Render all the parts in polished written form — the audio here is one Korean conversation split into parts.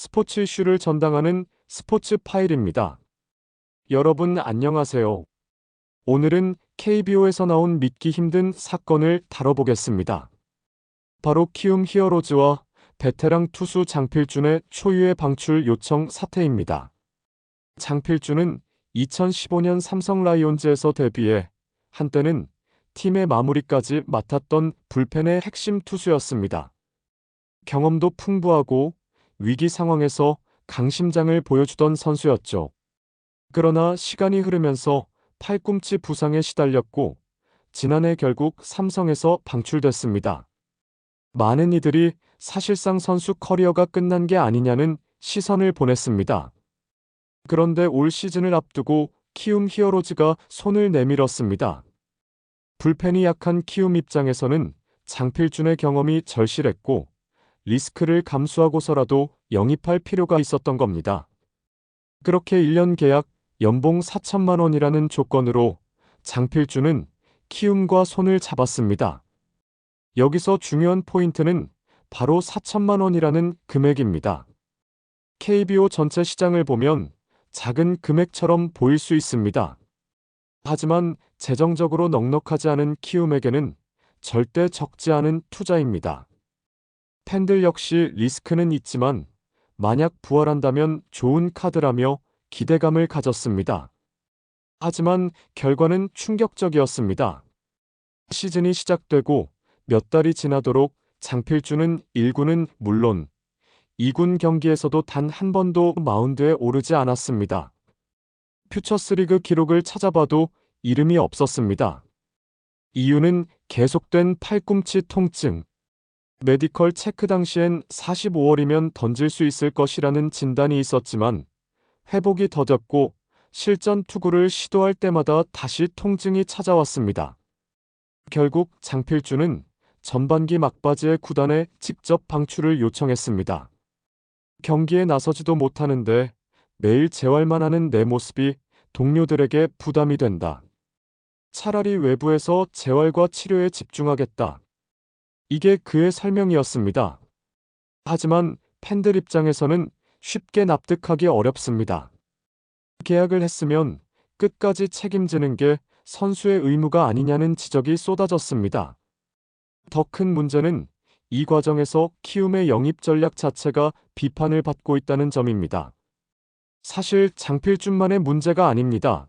스포츠 이슈를 전당하는 스포츠 파일입니다. 여러분 안녕하세요. 오늘은 KBO에서 나온 믿기 힘든 사건을 다뤄보겠습니다. 바로 키움 히어로즈와 베테랑 투수 장필준의 초유의 방출 요청 사태입니다. 장필준은 2015년 삼성 라이온즈에서 데뷔해 한때는 팀의 마무리까지 맡았던 불펜의 핵심 투수였습니다. 경험도 풍부하고 위기 상황에서 강심장을 보여주던 선수였죠. 그러나 시간이 흐르면서 팔꿈치 부상에 시달렸고 지난해 결국 삼성에서 방출됐습니다. 많은 이들이 사실상 선수 커리어가 끝난 게 아니냐는 시선을 보냈습니다. 그런데 올 시즌을 앞두고 키움 히어로즈가 손을 내밀었습니다. 불펜이 약한 키움 입장에서는 장필준의 경험이 절실했고 리스크를 감수하고서라도 영입할 필요가 있었던 겁니다. 그렇게 1년 계약 연봉 4천만 원이라는 조건으로 장필준은 키움과 손을 잡았습니다. 여기서 중요한 포인트는 바로 4천만 원이라는 금액입니다. KBO 전체 시장을 보면 작은 금액처럼 보일 수 있습니다. 하지만 재정적으로 넉넉하지 않은 키움에게는 절대 적지 않은 투자입니다. 팬들 역시 리스크는 있지만 만약 부활한다면 좋은 카드라며 기대감을 가졌습니다. 하지만 결과는 충격적이었습니다. 시즌이 시작되고 몇 달이 지나도록 장필준은 1군은 물론 2군 경기에서도 단 한 번도 마운드에 오르지 않았습니다. 퓨처스리그 기록을 찾아봐도 이름이 없었습니다. 이유는 계속된 팔꿈치 통증. 메디컬 체크 당시엔 45월이면 던질 수 있을 것이라는 진단이 있었지만 회복이 더뎠고 실전 투구를 시도할 때마다 다시 통증이 찾아왔습니다. 결국 장필준은 전반기 막바지에 구단에 직접 방출을 요청했습니다. 경기에 나서지도 못하는데 매일 재활만 하는 내 모습이 동료들에게 부담이 된다. 차라리 외부에서 재활과 치료에 집중하겠다. 이게 그의 설명이었습니다. 하지만 팬들 입장에서는 쉽게 납득하기 어렵습니다. 계약을 했으면 끝까지 책임지는 게 선수의 의무가 아니냐는 지적이 쏟아졌습니다. 더 큰 문제는 이 과정에서 키움의 영입 전략 자체가 비판을 받고 있다는 점입니다. 사실 장필준만의 문제가 아닙니다.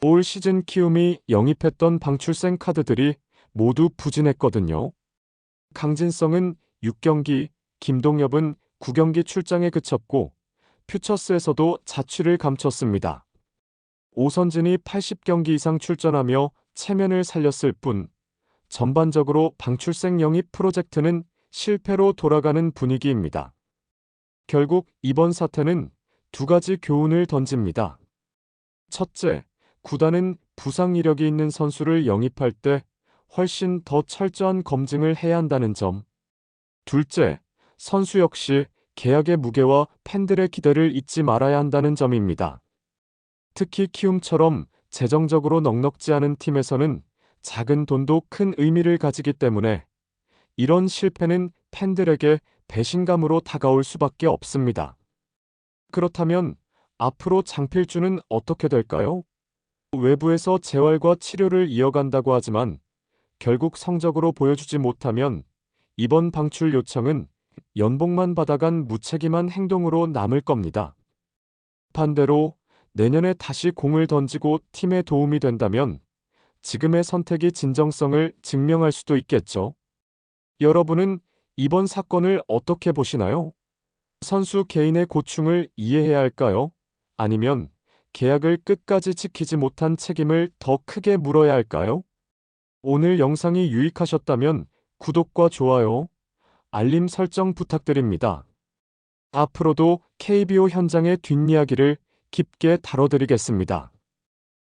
올 시즌 키움이 영입했던 방출생 카드들이 모두 부진했거든요. 강진성은 6경기, 김동엽은 9경기 출장에 그쳤고 퓨처스에서도 자취를 감췄습니다. 오선진이 80경기 이상 출전하며 체면을 살렸을 뿐 전반적으로 방출생 영입 프로젝트는 실패로 돌아가는 분위기입니다. 결국 이번 사태는 두 가지 교훈을 던집니다. 첫째, 구단은 부상 이력이 있는 선수를 영입할 때 훨씬 더 철저한 검증을 해야 한다는 점. 둘째, 선수 역시 계약의 무게와 팬들의 기대를 잊지 말아야 한다는 점입니다. 특히 키움처럼 재정적으로 넉넉지 않은 팀에서는 작은 돈도 큰 의미를 가지기 때문에 이런 실패는 팬들에게 배신감으로 다가올 수밖에 없습니다. 그렇다면 앞으로 장필준은 어떻게 될까요? 외부에서 재활과 치료를 이어간다고 하지만 결국 성적으로 보여주지 못하면 이번 방출 요청은 연봉만 받아간 무책임한 행동으로 남을 겁니다. 반대로 내년에 다시 공을 던지고 팀에 도움이 된다면 지금의 선택이 진정성을 증명할 수도 있겠죠. 여러분은 이번 사건을 어떻게 보시나요? 선수 개인의 고충을 이해해야 할까요? 아니면 계약을 끝까지 지키지 못한 책임을 더 크게 물어야 할까요? 오늘 영상이 유익하셨다면 구독과 좋아요, 알림 설정 부탁드립니다. 앞으로도 KBO 현장의 뒷이야기를 깊게 다뤄드리겠습니다.